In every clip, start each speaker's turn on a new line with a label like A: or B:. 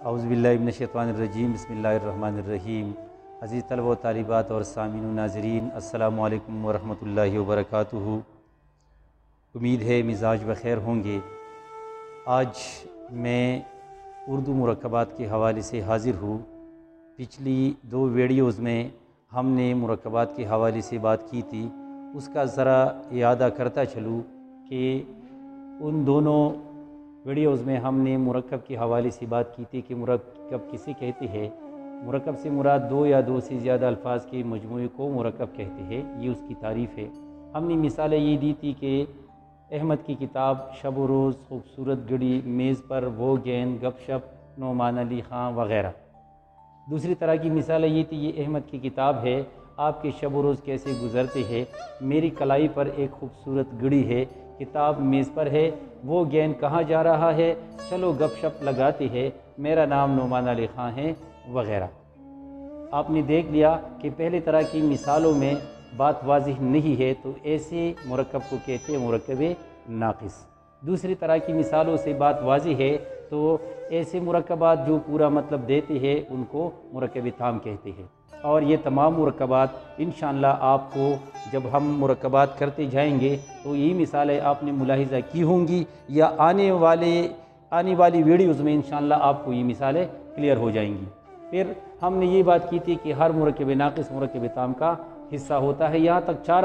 A: اعوذ باللہ من الشیطان الرجیم، بسم اللہ الرحمن الرحیم۔ عزیز طلبہ و طالبات اور سامعین و ناظرین، السلام علیکم ورحمۃ اللہ وبرکاتہ۔ امید ہے مزاج بخیر ہوں گے۔ آج میں اردو مرکبات کے حوالے سے حاضر ہوں۔ پچھلی 2 ویڈیوز میں ہم نے مرکبات کے حوالے سے بات کی تھی، اس کا ذرا اعادہ کرتا چلوں کہ ان دونوں ویڈیوز میں ہم نے مرکب کے حوالے سے بات کی تھی کہ مرکب کسے کہتے ہیں۔ مرکب سے مراد 2 یا 2 سے زیادہ الفاظ کے مجموعے کو مرکب کہتے ہیں، یہ اس کی تعریف ہے۔ ہم نے مثالیں یہ دی تھی کہ احمد کی کتاب، شب و روز، خوبصورت گھڑی، میز پر وہ گیند، گپ شپ، نعمان علی خان وغیرہ۔ دوسری طرح کی مثالیں یہ تھی، یہ احمد کی کتاب ہے، آپ کے شب و روز کیسے گزرتے ہیں، میری کلائی پر ایک خوبصورت گھڑی ہے، کتاب میز پر ہے، وہ گیند کہاں جا رہا ہے، چلو گپ شپ لگاتے ہیں، میرا نام نعمان علی خان ہے وغیرہ۔ آپ نے دیکھ لیا کہ پہلے طرح کی مثالوں میں بات واضح نہیں ہے تو ایسے مرکب کو کہتے ہیں مرکب ناقص۔ دوسری طرح کی مثالوں سے بات واضح ہے تو ایسے مرکبات جو پورا مطلب دیتے ہیں ان کو مرکب تام کہتے ہیں۔ اور یہ تمام مرکبات انشاءاللہ آپ کو جب ہم مرکبات کرتے جائیں گے تو یہی مثالیں آپ نے ملاحظہ کی ہوں گی، یا آنے والی ویڈیوز میں انشاءاللہ آپ کو یہ مثالیں کلیئر ہو جائیں گی۔ پھر ہم نے یہ بات کی تھی کہ ہر مرکب ناقص مرکب تام کا حصہ ہوتا ہے۔ یہاں تک 4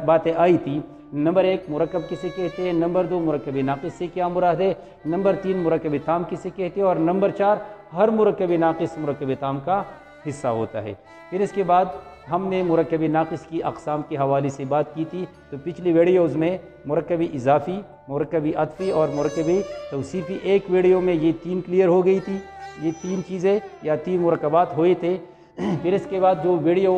A: باتیں آئی تھی۔ نمبر 1 مرکب کسے کہتے ہیں، نمبر 2 مرکب ناقص سے کیا مراد ہے، نمبر 3 مرکب تام کسے کہتے ہیں، اور نمبر 4 ہر مرکب ناقص مرکب تام کا حصہ ہوتا ہے۔ پھر اس کے بعد ہم نے مرکب ناقص کی اقسام کے حوالے سے بات کی تھی، تو پچھلی ویڈیوز میں مرکب اضافی، مرکب عطفی اور مرکب توصیفی، ایک ویڈیو میں یہ 3 کلیئر ہو گئی تھی، یہ 3 چیزیں یا 3 مرکبات ہوئے تھے۔ پھر اس کے بعد جو ویڈیو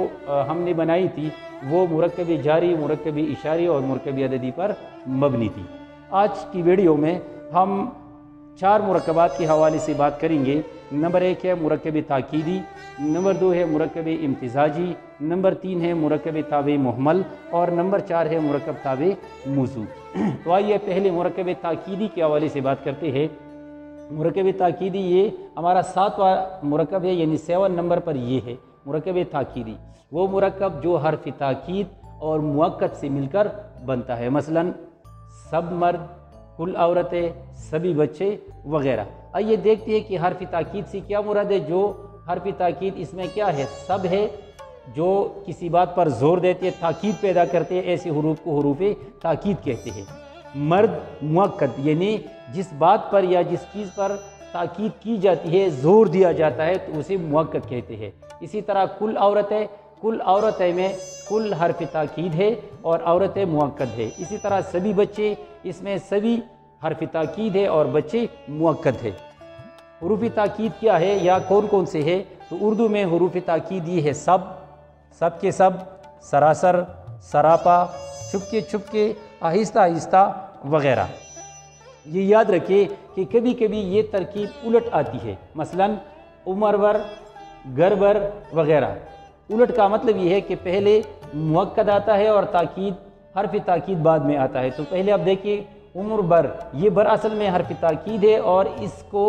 A: ہم نے بنائی تھی وہ مرکب جاری، مرکب اشاری اور مرکب عددی پر مبنی تھی۔ آج کی ویڈیو میں ہم 4 مرکبات کے حوالے سے بات کریں گے۔ نمبر 1 ہے مرکب تاکیدی، نمبر 2 ہے مرکب امتزاجی، نمبر 3 ہے مرکب تابع محمل، اور نمبر 4 ہے مرکب تابع موضوع۔ تو آئیے پہلے مرکب تاکیدی کے حوالے سے بات کرتے ہیں۔ مرکب تاکیدی یہ ہمارا 7واں مرکب ہے، یعنی 7 نمبر پر یہ ہے مرکب تاکیدی، وہ مرکب جو حرف تاکید اور مؤکد سے مل کر بنتا ہے، مثلا سب مرد، کل عورتیں، سبھی بچے وغیرہ۔ آئیے دیکھتے ہیں کہ حرف تاکید سے کیا مراد ہے۔ جو حرف تاکید اس میں کیا ہے، سب ہے، جو کسی بات پر زور دیتے ہیں، تاکید پیدا کرتے ہیں، ایسے حروف کو حروف تاکید کہتے ہیں۔ مرد مؤکد، یعنی جس بات پر یا جس چیز پر تاکید کی جاتی ہے، زور دیا جاتا ہے، تو اسے مؤکد کہتے ہیں۔ اسی طرح کل عورتیں، کل عورتیں میں کل حرف تاکید ہے اور عورتیں مؤکد ہے۔ اسی طرح سبھی بچے، اس میں سبھی حرف تاکید ہے اور بچے مؤکد ہے۔ حروف تاکید کیا ہے یا کون کون سے ہے، تو اردو میں حروف تاکید یہ ہے سب، سب کے سب، سراسر، سراپا، چھپ کے، آہستہ آہستہ وغیرہ۔ یہ یاد رکھیں کہ کبھی کبھی یہ ترکیب الٹ آتی ہے، مثلا عمر بر، گر بر وغیرہ۔ الٹ کا مطلب یہ ہے کہ پہلے مؤکد آتا ہے اور تاکید، حرف تاکید بعد میں آتا ہے۔ تو پہلے آپ دیکھیے عمر بر، یہ بر اصل میں حرف تاکید ہے اور اس کو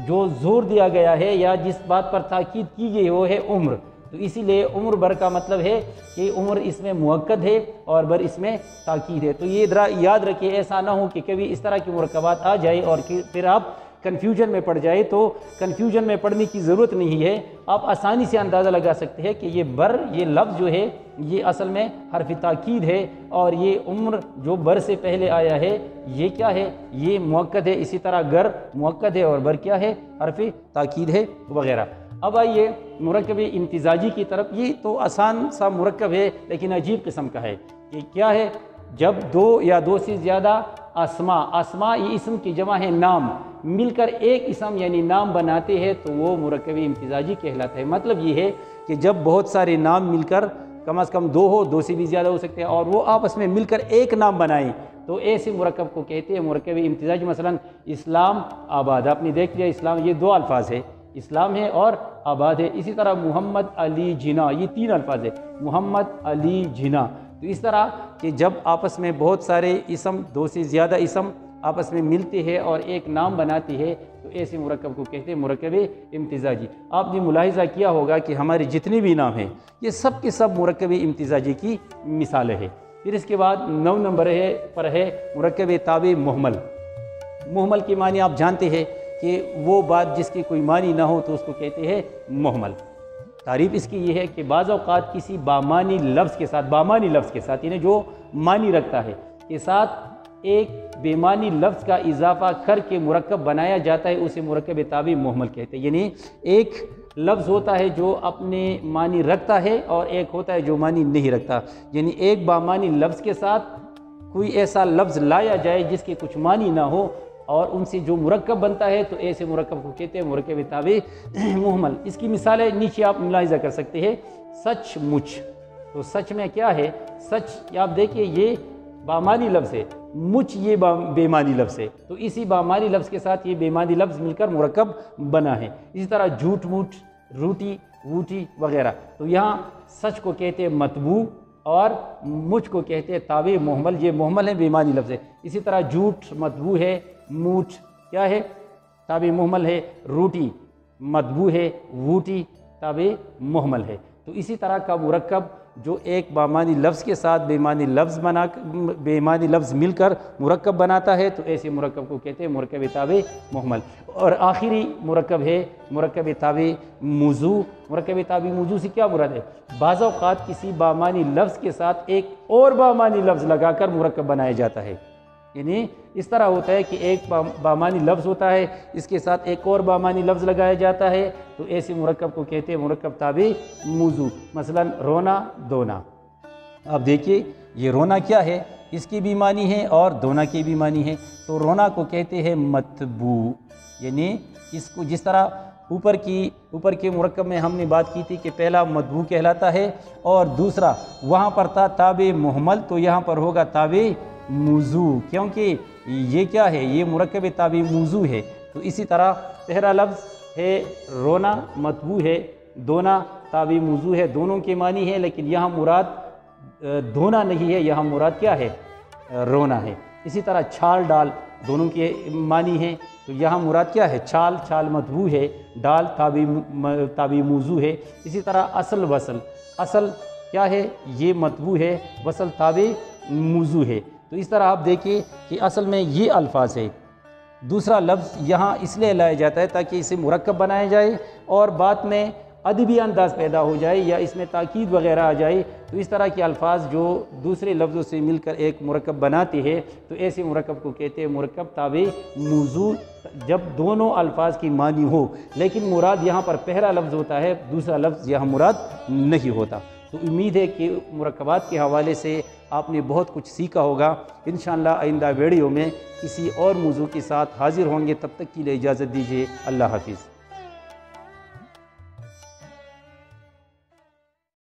A: جو زور دیا گیا ہے یا جس بات پر تاکید کی گئی وہ ہے عمر، تو اسی لیے عمر بر کا مطلب ہے کہ عمر اس میں مؤکد ہے اور بر اس میں تاکید ہے۔ تو یہ یاد رکھیے، ایسا نہ ہو کہ کبھی اس طرح کی مرکبات آ جائے اور پھر آپ کنفیوژن میں پڑ جائے۔ تو کنفیوژن میں پڑنے کی ضرورت نہیں ہے، آپ آسانی سے اندازہ لگا سکتے ہیں کہ یہ بر، یہ لفظ جو ہے یہ اصل میں حرف تاکید ہے، اور یہ عمر جو بر سے پہلے آیا ہے یہ کیا ہے، یہ مؤکد ہے۔ اسی طرح گر مؤکد ہے اور بر کیا ہے، حرف تاکید ہے وغیرہ۔ اب آئیے مرکب امتزاجی کی طرف۔ یہ تو آسان سا مرکب ہے لیکن عجیب قسم کا ہے۔ کہ کیا ہے، جب 2 یا 2 سے زیادہ اسماء یہ اسم کی جمع ہے نام، مل کر ایک اسم یعنی نام بناتے ہیں تو وہ مرکب امتزاجی کہلاتا ہے۔ مطلب یہ ہے کہ جب بہت سارے نام مل کر، کم از کم 2 ہو، 2 سے بھی زیادہ ہو سکتے ہیں، اور وہ آپس میں مل کر ایک نام بنائیں تو ایسے مرکب کو کہتے ہیں مرکب امتزاجی۔ مثلا اسلام آباد، آپ نے دیکھ لیا اسلام، یہ 2 الفاظ ہے، اسلام ہے اور آباد ہے۔ اسی طرح محمد علی جناح، یہ 3 الفاظ ہے، محمد علی جناح۔ تو اس طرح کہ جب آپس میں بہت سارے اسم، 2 سے زیادہ اسم آپس میں ملتے ہیں اور ایک نام بناتے ہیں تو ایسے مرکب کو کہتے ہیں مرکب امتزاجی۔ آپ نے ملاحظہ کیا ہوگا کہ ہمارے جتنے بھی نام ہیں یہ سب کے سب مرکب امتزاجی کی مثالیں ہیں۔ پھر اس کے بعد 9 نمبر پر ہے مرکب تابع محمل۔ محمل کے معنی آپ جانتے ہیں کہ وہ بات جس کی کوئی معنی نہ ہو تو اس کو کہتے ہیں محمل۔ تعریف اس کی یہ ہے کہ بعض اوقات کسی بامانی لفظ کے ساتھ یعنی جو معنی رکھتا ہے کے ساتھ ایک بے معنی لفظ کا اضافہ کر کے مرکب بنایا جاتا ہے، اسے مرکب تابع محمل کہتے ہیں۔ یعنی ایک لفظ ہوتا ہے جو اپنے معنی رکھتا ہے اور ایک ہوتا ہے جو معنی نہیں رکھتا، یعنی ایک بامانی لفظ کے ساتھ کوئی ایسا لفظ لایا جائے جس کے کچھ معنی نہ ہو اور ان سے جو مرکب بنتا ہے تو ایسے مرکب کو کہتے ہیں مرکب تابع محمل۔ اس کی مثالیں نیچے آپ ملاحظہ کر سکتے ہیں۔ سچ مچ، تو سچ میں کیا ہے؟ سچ آپ دیکھیں یہ بامانی لفظ ہے، مچ یہ بے معنی لفظ ہے، تو اسی بامانی لفظ کے ساتھ یہ بے معنی لفظ مل کر مرکب بنا ہے۔ اسی طرح جھوٹ موٹ، روٹی ووٹی وغیرہ، تو یہاں سچ کو کہتے ہیں مطبوع اور مچ کو کہتے ہیں تابع محمل، یہ محمل ہے، بے معنی لفظ ہے۔ اسی طرح جھوٹ مطبوع ہے، موٹ کیا ہے؟ تابع محمل ہے، روٹی مطبوع ہے، ووٹی تابع محمل ہے۔ تو اسی طرح کا مرکب جو ایک بامانی لفظ کے ساتھ بے معنی لفظ مل کر مرکب بناتا ہے تو ایسے مرکب کو کہتے ہیں مرکب تابع محمل۔ اور آخری مرکب ہے مرکب تابع موضوع۔ مرکب تابع موضوع سے کیا مراد ہے؟ بعض اوقات کسی بامانی لفظ کے ساتھ ایک اور بامانی لفظ لگا کر مرکب بنایا جاتا ہے، یعنی اس طرح ہوتا ہے کہ ایک بامانی لفظ ہوتا ہے، اس کے ساتھ ایک اور بامانی لفظ لگایا جاتا ہے تو ایسے مرکب کو کہتے ہیں مرکب تابع موضوع۔ مثلا رونا دھونا، آپ دیکھیے یہ رونا کیا ہے؟ اس کی بھی معنی ہے اور دھونا کی بھی معنی ہے، تو رونا کو کہتے ہیں مطبوع، یعنی اس کو جس طرح اوپر کے مرکب میں ہم نے بات کی تھی کہ پہلا مطبوع کہلاتا ہے اور دوسرا وہاں پر تھا تابع محمل، تو یہاں پر ہوگا تابع موضوع، کیونکہ یہ کیا ہے؟ یہ مرکب تابع موضوع ہے۔ تو اسی طرح پہلا لفظ ہے رونا مطبوع ہے، دھونا تابع موضوع ہے، دونوں کے معنی ہے، لیکن یہاں مراد دھونا نہیں ہے، یہاں مراد کیا ہے؟ رونا ہے۔ اسی طرح چھال ڈال دونوں کے معنی ہیں، تو یہاں مراد کیا ہے؟ چھال مطبوع ہے، ڈال تابع موضوع ہے۔ اسی طرح اصل وصل، اصل کیا ہے؟ یہ مطبوع ہے، وصل تابع موضوع ہے۔ تو اس طرح آپ دیکھیں کہ اصل میں یہ الفاظ ہے، دوسرا لفظ یہاں اس لیے لایا جاتا ہے تاکہ اسے مرکب بنایا جائے اور بات میں ادبی انداز پیدا ہو جائے یا اس میں تاکید وغیرہ آ جائے، تو اس طرح کے الفاظ جو دوسرے لفظوں سے مل کر ایک مرکب بناتے ہیں تو ایسے مرکب کو کہتے ہیں مرکب تابع موضوع، جب دونوں الفاظ کی معنی ہو لیکن مراد یہاں پر پہلا لفظ ہوتا ہے، دوسرا لفظ یہاں مراد نہیں ہوتا۔ تو امید ہے کہ مرکبات کے حوالے سے آپ نے بہت کچھ سیکھا ہوگا۔ انشاءاللہ آئندہ ویڈیو میں کسی اور موضوع کے ساتھ حاضر ہوں گے، تب تک کے لیے اجازت دیجیے، اللہ حافظ۔